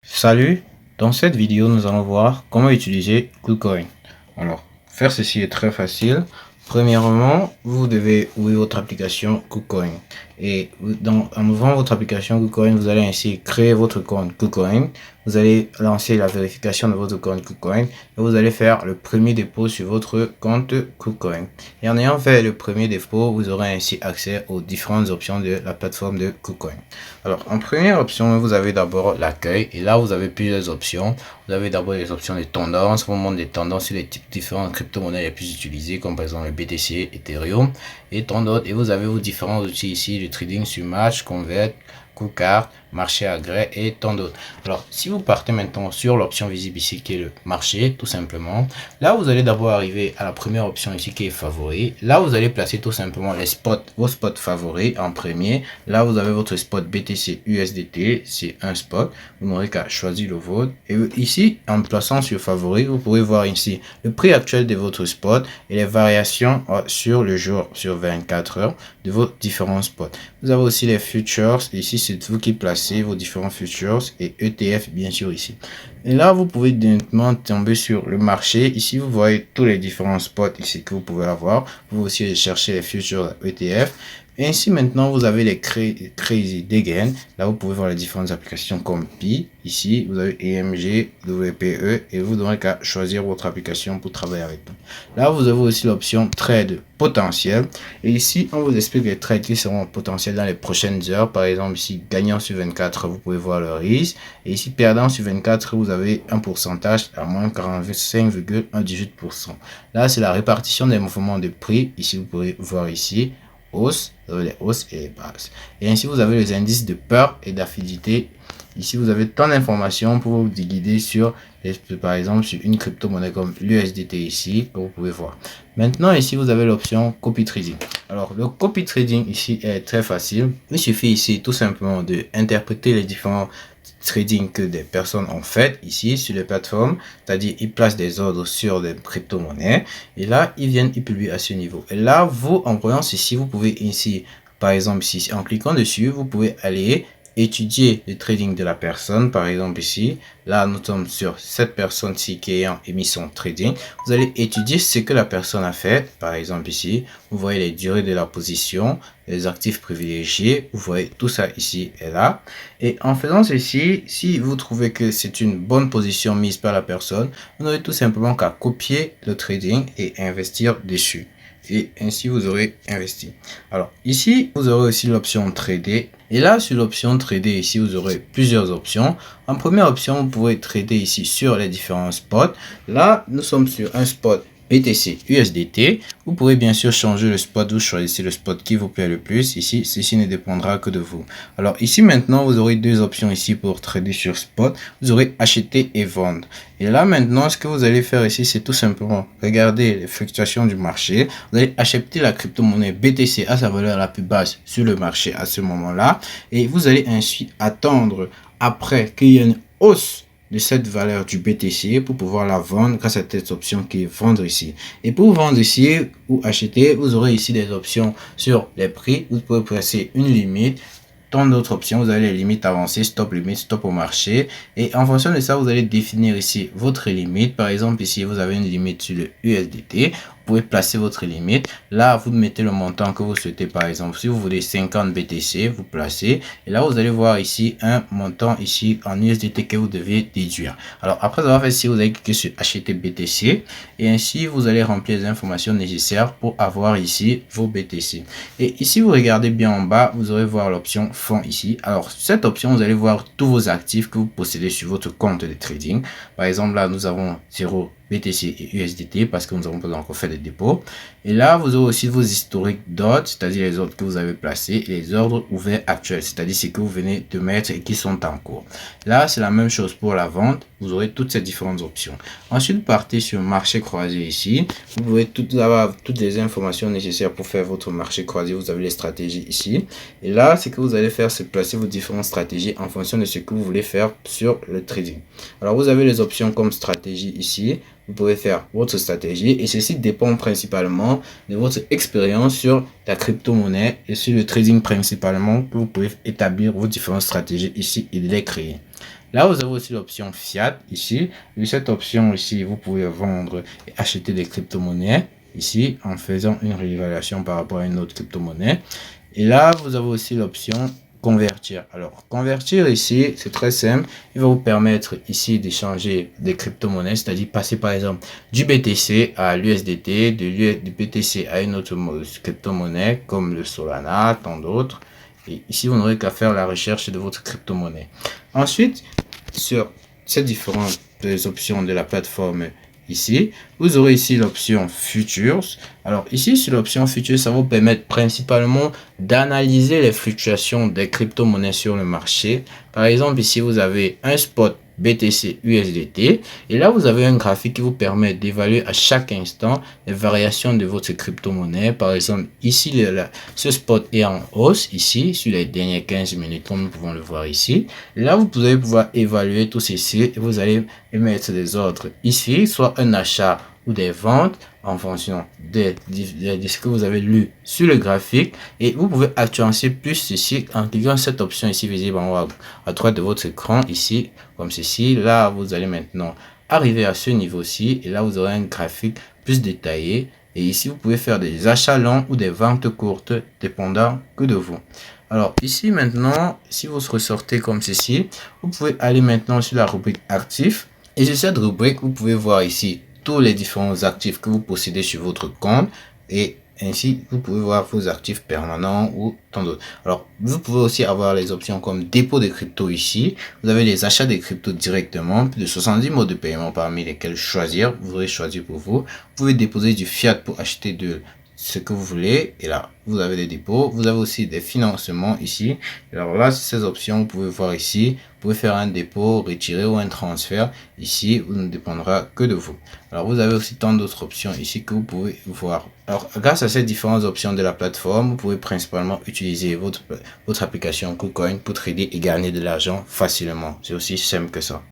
Salut, dans cette vidéo nous allons voir comment utiliser KuCoin. Alors, faire ceci est très facile. Premièrement, vous devez ouvrir votre application KuCoin. Et en ouvrant votre application KuCoin, vous allez ainsi créer votre compte KuCoin. Vous allez lancer la vérification de votre compte KuCoin et vous allez faire le premier dépôt sur votre compte KuCoin. Et en ayant fait le premier dépôt, vous aurez ainsi accès aux différentes options de la plateforme de KuCoin. Alors, en première option, vous avez d'abord l'accueil et là, vous avez plusieurs options. Vous avez d'abord les options de tendance. Vous montre des tendances sur les différentes crypto-monnaies les plus utilisées, comme par exemple le BTC, Ethereum et tant d'autres. Et vous avez vos différents outils ici, le trading sur Match, Convert, KuCard, marché à gré et tant d'autres. Alors, si vous partez maintenant sur l'option visible ici qui est le marché, tout simplement, là vous allez d'abord arriver à la première option ici qui est favori. Là vous allez placer tout simplement les spots, vos spots favoris en premier. Là vous avez votre spot BTC USDT, c'est un spot. Vous n'aurez qu'à choisir le vôtre. Et ici, en plaçant sur favori, vous pouvez voir ici le prix actuel de votre spot et les variations sur le jour, sur 24 heures de vos différents spots. Vous avez aussi les futures. Ici, c'est vous qui placez vos différents futures et ETF bien sûr ici. Et là, vous pouvez directement tomber sur le marché. Ici, vous voyez tous les différents spots ici que vous pouvez avoir. Vous pouvez aussi chercher les futures ETF. Et ainsi, maintenant, vous avez les Crazy Again. Là, vous pouvez voir les différentes applications comme Pi. Ici, vous avez EMG, WPE et vous n'aurez qu'à choisir votre application pour travailler avec nous. Là, vous avez aussi l'option Trade potentiel. Et ici, on vous explique les trades qui seront potentiels dans les prochaines heures. Par exemple, ici, gagnant sur 24, vous pouvez voir le risque. Et ici, perdant sur 24, vous avez un pourcentage à moins 45,18%. Là, c'est la répartition des mouvements de prix. Ici, vous pouvez voir ici. Hausse, les hausses et les basses. Et ainsi, vous avez les indices de peur et d'affidité. Ici, vous avez tant d'informations pour vous guider sur, par exemple, sur une crypto-monnaie comme l'USDT ici, que vous pouvez voir. Maintenant, ici, vous avez l'option copy trading. Alors, le copy trading ici est très facile. Il suffit ici tout simplement de interpréter les différents trading que des personnes ont fait ici sur les plateformes, c'est-à-dire ils placent des ordres sur des crypto-monnaies et là ils viennent, ils publient à ce niveau. Et là, vous en voyant ceci, vous pouvez ici, par exemple ici, en cliquant dessus, vous pouvez aller étudier le trading de la personne. Par exemple ici, là nous sommes sur cette personne-ci qui ayant émis son trading. Vous allez étudier ce que la personne a fait. Par exemple ici, vous voyez les durées de la position, les actifs privilégiés, vous voyez tout ça ici et là. Et en faisant ceci, si vous trouvez que c'est une bonne position mise par la personne, vous n'aurez tout simplement qu'à copier le trading et investir dessus. Et ainsi vous aurez investi. Alors ici vous aurez aussi l'option trader et là sur l'option trader ici vous aurez plusieurs options. En première option vous pouvez trader ici sur les différents spots. Là nous sommes sur un spot BTC USDT. Vous pourrez bien sûr changer le spot, vous choisissez le spot qui vous plaît le plus. Ici, ceci ne dépendra que de vous. Alors ici maintenant, vous aurez deux options ici pour trader sur spot. Vous aurez acheter et vendre. Et là maintenant, ce que vous allez faire ici, c'est tout simplement regarder les fluctuations du marché. Vous allez acheter la crypto-monnaie BTC à sa valeur la plus basse sur le marché à ce moment-là. Et vous allez ainsi attendre après qu'il y ait une hausse de cette valeur du BTC pour pouvoir la vendre grâce à cette option qui est vendre ici. Et pour vendre ici ou acheter, vous aurez ici des options sur les prix. Vous pouvez placer une limite. Tant d'autres options, vous avez les limites avancées, stop limite, stop au marché. Et en fonction de ça, vous allez définir ici votre limite. Par exemple, ici, vous avez une limite sur le USDT. Vous pouvez placer votre limite. Là, vous mettez le montant que vous souhaitez. Par exemple, si vous voulez 50 BTC, vous placez. Et là, vous allez voir ici un montant ici en USDT que vous devez déduire. Alors, après avoir fait ici, vous allez cliquer sur acheter BTC. Et ainsi, vous allez remplir les informations nécessaires pour avoir ici vos BTC. Et ici, vous regardez bien en bas, vous aurez voir l'option fonds ici. Alors, cette option, vous allez voir tous vos actifs que vous possédez sur votre compte de trading. Par exemple, là, nous avons 0 BTC et USDT parce que nous n'avons pas encore fait de dépôt. Et là, vous aurez aussi vos historiques d'ordres, c'est-à-dire les ordres que vous avez placés et les ordres ouverts actuels, c'est-à-dire ce que vous venez de mettre et qui sont en cours. Là, c'est la même chose pour la vente. Vous aurez toutes ces différentes options. Ensuite, partez sur marché croisé ici. Vous pouvez avoir toutes les informations nécessaires pour faire votre marché croisé. Vous avez les stratégies ici. Et là, ce que vous allez faire, c'est placer vos différentes stratégies en fonction de ce que vous voulez faire sur le trading. Alors, vous avez les options comme stratégie ici. Vous pouvez faire votre stratégie et ceci dépend principalement de votre expérience sur la crypto-monnaie et sur le trading principalement que vous pouvez établir vos différentes stratégies ici et les créer. Là, vous avez aussi l'option Fiat ici. Et cette option ici, vous pouvez vendre et acheter des crypto-monnaies ici en faisant une réévaluation par rapport à une autre crypto-monnaie. Et là, vous avez aussi l'option convertir. Alors, convertir ici, c'est très simple. Il va vous permettre ici d'échanger des crypto-monnaies, c'est-à-dire passer par exemple du BTC à l'USDT, du BTC à une autre crypto-monnaie comme le Solana, tant d'autres. Et ici, vous n'aurez qu'à faire la recherche de votre crypto-monnaie. Ensuite, sur ces différentes options de la plateforme ici, vous aurez ici l'option Futures. Alors ici, sur l'option Futures, ça va vous permettre principalement d'analyser les fluctuations des crypto-monnaies sur le marché. Par exemple, ici, vous avez un spot BTC USDT et là, vous avez un graphique qui vous permet d'évaluer à chaque instant les variations de votre crypto-monnaie. Par exemple, ici, ce spot est en hausse ici sur les dernières 15 minutes, comme nous pouvons le voir ici. Et là, vous allez pouvoir évaluer tout ceci et vous allez émettre des ordres ici, soit un achat ou des ventes en fonction de ce que vous avez lu sur le graphique. Et vous pouvez actualiser plus ceci en cliquant cette option ici visible en haut à droite de votre écran ici comme ceci. Là, vous allez maintenant arriver à ce niveau-ci et là, vous aurez un graphique plus détaillé. Et ici, vous pouvez faire des achats longs ou des ventes courtes dépendant que de vous. Alors ici maintenant, si vous ressortez comme ceci, vous pouvez aller maintenant sur la rubrique actifs. Et sur cette rubrique, vous pouvez voir ici tous les différents actifs que vous possédez sur votre compte. Et ainsi, vous pouvez voir vos actifs permanents ou tant d'autres. Alors, vous pouvez aussi avoir les options comme dépôt de crypto ici. Vous avez les achats de crypto directement, plus de 70 modes de paiement parmi lesquels choisir. Vous aurez choisi pour vous. Vous pouvez déposer du fiat pour acheter de ce que vous voulez. Et là, vous avez des dépôts. Vous avez aussi des financements ici. Alors là, ces options, vous pouvez voir ici. Vous pouvez faire un dépôt, retirer ou un transfert. Ici, vous ne dépendra que de vous. Alors, vous avez aussi tant d'autres options ici que vous pouvez voir. Alors, grâce à ces différentes options de la plateforme, vous pouvez principalement utiliser votre application KuCoin pour trader et gagner de l'argent facilement. C'est aussi simple que ça.